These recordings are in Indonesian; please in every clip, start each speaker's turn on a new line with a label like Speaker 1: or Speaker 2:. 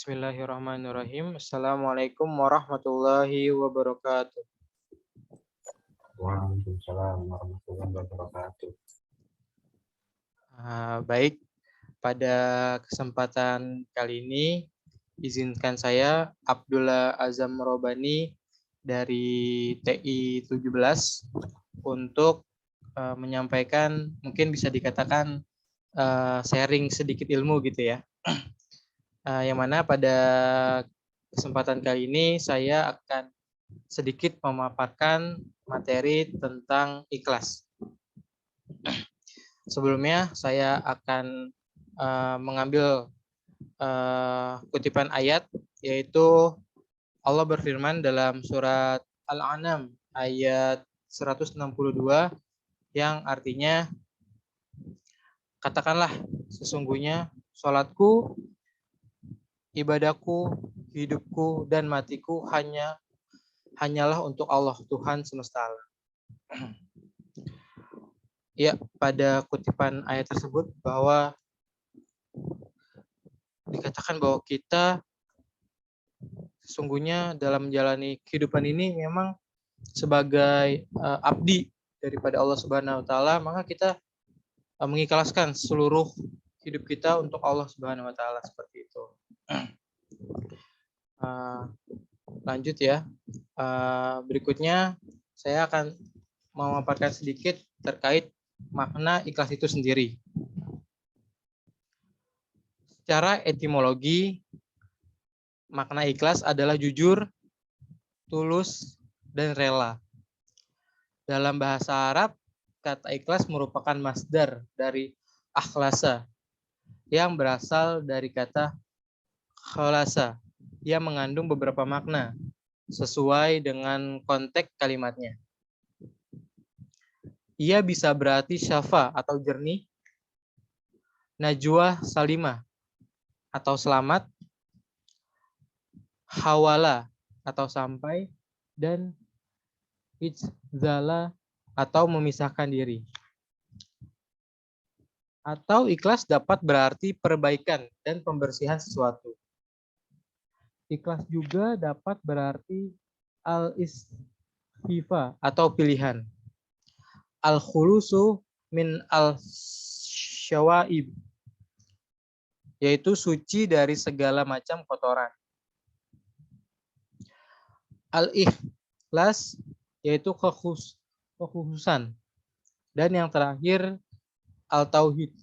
Speaker 1: Bismillahirrahmanirrahim. Assalamualaikum warahmatullahi wabarakatuh.
Speaker 2: Waalaikumsalam warahmatullahi wabarakatuh.
Speaker 1: Baik, pada kesempatan kali ini izinkan saya Abdullah Azam Robani dari TI 17 untuk menyampaikan, mungkin bisa dikatakan sharing sedikit ilmu gitu ya. Yang mana pada kesempatan kali ini saya akan sedikit memaparkan materi tentang ikhlas. Sebelumnya saya akan mengambil kutipan ayat, yaitu Allah berfirman dalam surat Al-An'am ayat 162 yang artinya, katakanlah sesungguhnya sholatku, ibadahku, hidupku, dan matiku hanyalah untuk Allah, Tuhan semesta alam. Ya, pada kutipan ayat tersebut bahwa dikatakan bahwa kita sesungguhnya dalam menjalani kehidupan ini memang sebagai abdi daripada Allah Subhanahu wa taala, maka kita mengikhlaskan seluruh hidup kita untuk Allah Subhanahu wa taala, seperti itu. Lanjut ya. Berikutnya saya akan memaparkan sedikit terkait makna ikhlas itu sendiri. Secara etimologi, makna ikhlas adalah jujur, tulus, dan rela. Dalam bahasa Arab, kata ikhlas merupakan masdar dari akhlasa yang berasal dari kata khalasa yang mengandung beberapa makna sesuai dengan konteks kalimatnya. Ia bisa berarti syafa atau jernih, najwa salimah atau selamat, hawala atau sampai, dan idzala atau memisahkan diri. Atau ikhlas dapat berarti perbaikan dan pembersihan sesuatu. Ikhlas juga dapat berarti al-istifa atau pilihan. Al-khulusu min al-syawaib, yaitu suci dari segala macam kotoran. Al-ikhlas yaitu kekhususan. Dan yang terakhir al-tauhid,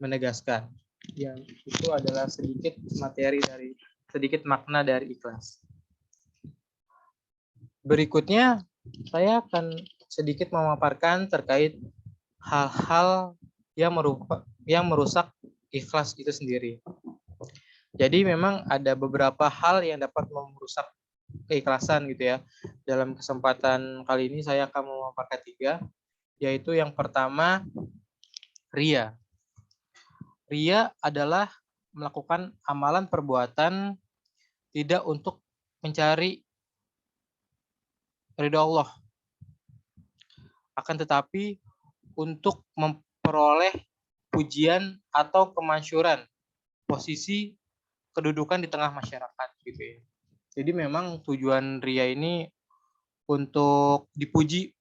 Speaker 1: menegaskan. Yang itu adalah sedikit materi dari sedikit makna dari ikhlas. Berikutnya saya akan sedikit memaparkan terkait hal-hal yang merusak ikhlas itu sendiri. Jadi memang ada beberapa hal yang dapat merusak keikhlasan gitu ya. Dalam kesempatan kali ini saya akan memaparkan 3, yaitu yang pertama ria. Ria adalah melakukan amalan perbuatan tidak untuk mencari ridha Allah, akan tetapi untuk memperoleh pujian atau kemasyhuran, posisi kedudukan di tengah masyarakat gitu ya. Jadi memang tujuan ria ini untuk dipuji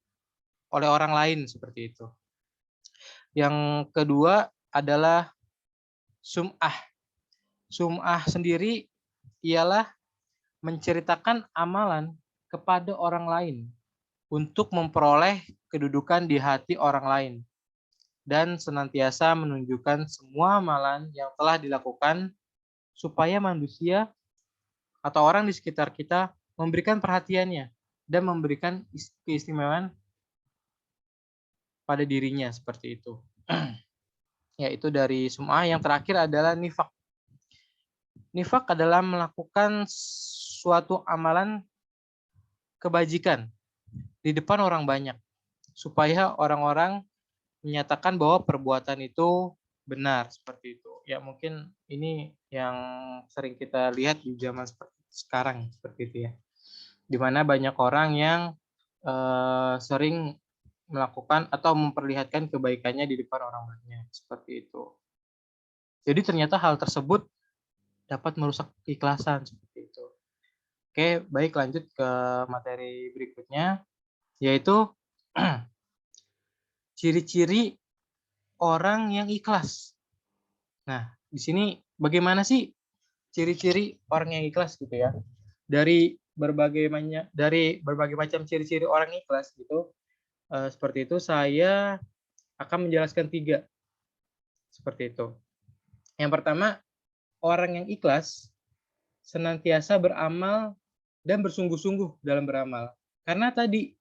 Speaker 1: oleh orang lain, seperti itu. Yang kedua adalah sum'ah. Sum'ah sendiri ialah menceritakan amalan kepada orang lain untuk memperoleh kedudukan di hati orang lain dan senantiasa menunjukkan semua amalan yang telah dilakukan supaya manusia atau orang di sekitar kita memberikan perhatiannya dan memberikan keistimewaan pada dirinya, seperti itu. Yaitu dari sum'ah. Yang terakhir adalah nifak. Nifak adalah melakukan suatu amalan kebajikan di depan orang banyak supaya orang-orang menyatakan bahwa perbuatan itu benar, seperti itu. Ya mungkin ini yang sering kita lihat di zaman sekarang, seperti itu ya. Di mana banyak orang yang sering melakukan atau memperlihatkan kebaikannya di depan orang banyak, seperti itu. Jadi ternyata hal tersebut dapat merusak keikhlasan seperti itu. Oke, baik lanjut ke materi berikutnya, yaitu ciri-ciri orang yang ikhlas. Nah, di sini bagaimana sih ciri-ciri orang yang ikhlas gitu ya? Dari berbagai macam ciri-ciri orang ikhlas gitu, seperti itu saya akan menjelaskan 3 seperti itu. Yang pertama, orang yang ikhlas senantiasa beramal dan bersungguh-sungguh dalam beramal. Karena tadi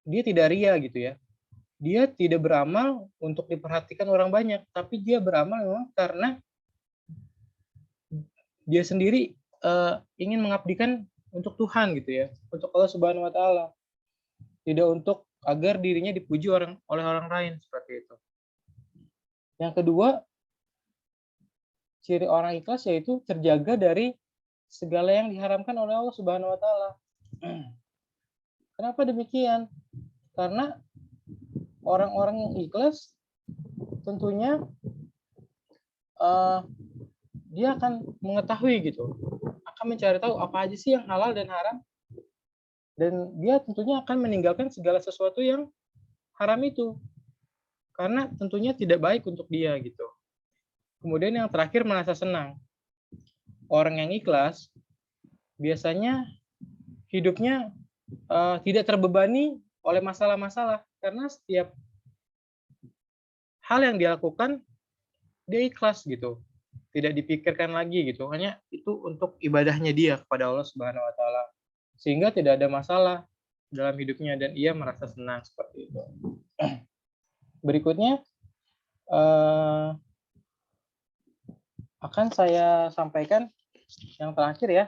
Speaker 1: dia tidak ria gitu ya. Dia tidak beramal untuk diperhatikan orang banyak, tapi dia beramal memang karena dia sendiri ingin mengabdikan untuk Tuhan gitu ya, untuk Allah Subhanahu wa taala. Tidak untuk agar dirinya dipuji oleh orang lain seperti itu. Yang kedua, ciri orang ikhlas yaitu terjaga dari segala yang diharamkan oleh Allah Subhanahu wa taala. Kenapa demikian? Karena orang-orang yang ikhlas tentunya dia akan mengetahui gitu, akan mencari tahu apa aja sih yang halal dan haram, dan dia tentunya akan meninggalkan segala sesuatu yang haram itu, karena tentunya tidak baik untuk dia gitu. Kemudian yang terakhir, merasa senang. Orang yang ikhlas biasanya hidupnya tidak terbebani oleh masalah-masalah, karena setiap hal yang dia lakukan dia ikhlas gitu, tidak dipikirkan lagi gitu, hanya itu untuk ibadahnya dia kepada Allah Subhanahu wa taala, sehingga tidak ada masalah dalam hidupnya dan ia merasa senang seperti itu. Berikutnya akan saya sampaikan yang terakhir ya,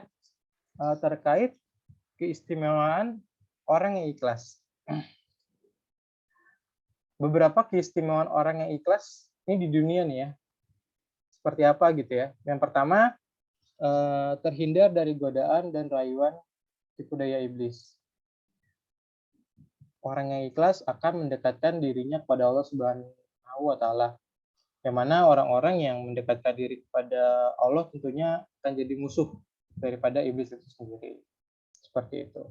Speaker 1: terkait keistimewaan orang yang ikhlas. Beberapa keistimewaan orang yang ikhlas ini di dunia nih ya, seperti apa gitu ya. Yang pertama, terhindar dari godaan dan rayuan tipu daya iblis. Orang yang ikhlas akan mendekatkan dirinya kepada Allah Subhanahu wa taala. Yang mana orang-orang yang mendekatkan diri kepada Allah tentunya akan jadi musuh daripada iblis itu sendiri. Seperti itu.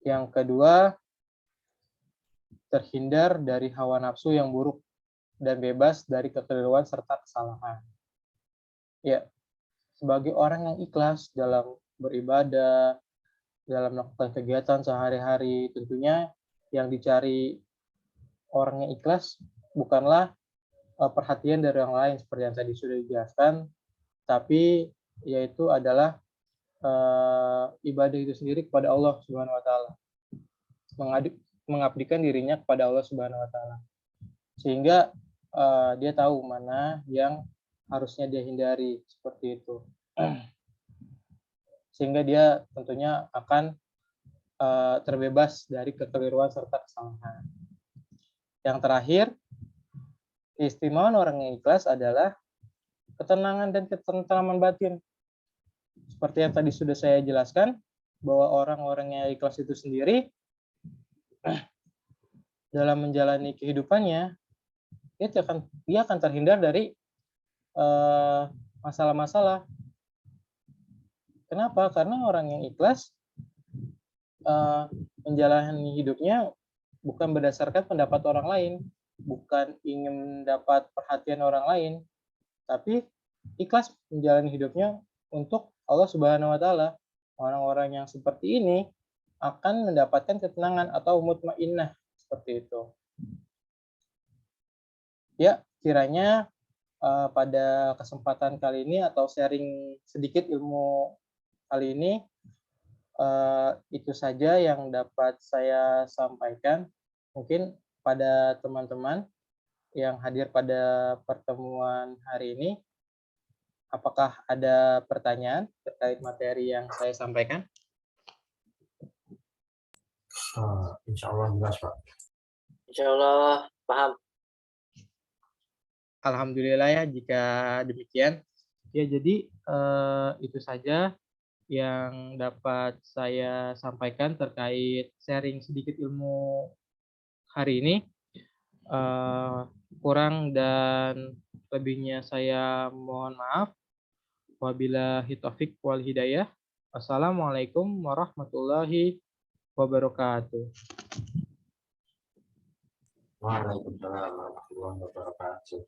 Speaker 1: Yang kedua, terhindar dari hawa nafsu yang buruk dan bebas dari kekeliruan serta kesalahan. Ya, sebagai orang yang ikhlas dalam beribadah, dalam melakukan kegiatan sehari-hari, tentunya yang dicari orang yang ikhlas bukanlah perhatian dari orang lain seperti yang tadi sudah dijelaskan, tapi yaitu adalah ibadah itu sendiri kepada Allah Subhanahu wa taala. Mengabdikan dirinya kepada Allah Subhanahu wa taala. Sehingga dia tahu mana yang harusnya dia hindari seperti itu. Sehingga dia tentunya akan terbebas dari kekeliruan serta kesalahan. Yang terakhir, keistimewaan orang yang ikhlas adalah ketenangan dan ketentraman batin. Seperti yang tadi sudah saya jelaskan, bahwa orang-orang yang ikhlas itu sendiri dalam menjalani kehidupannya, dia akan terhindar dari masalah-masalah. Kenapa? Karena orang yang ikhlas menjalani hidupnya bukan berdasarkan pendapat orang lain, bukan ingin mendapat perhatian orang lain, tapi ikhlas menjalani hidupnya untuk Allah Subhanahu wa taala. Orang-orang yang seperti ini akan mendapatkan ketenangan atau mutmainnah seperti itu. Ya, kiranya pada kesempatan kali ini atau sharing sedikit ilmu kali ini itu saja yang dapat saya sampaikan. Mungkin pada teman-teman yang hadir pada pertemuan hari ini, apakah ada pertanyaan terkait materi yang saya sampaikan?
Speaker 2: Insya Allah jelas, Pak.
Speaker 3: Insya Allah paham.
Speaker 1: Alhamdulillah ya jika demikian. Ya, jadi itu saja yang dapat saya sampaikan terkait sharing sedikit ilmu hari ini. Kurang dan lebihnya saya mohon maaf. Wabillahi taufik wal hidayah. Wassalamualaikum warahmatullahi wabarakatuh.
Speaker 2: Waalaikumsalam warahmatullahi wabarakatuh.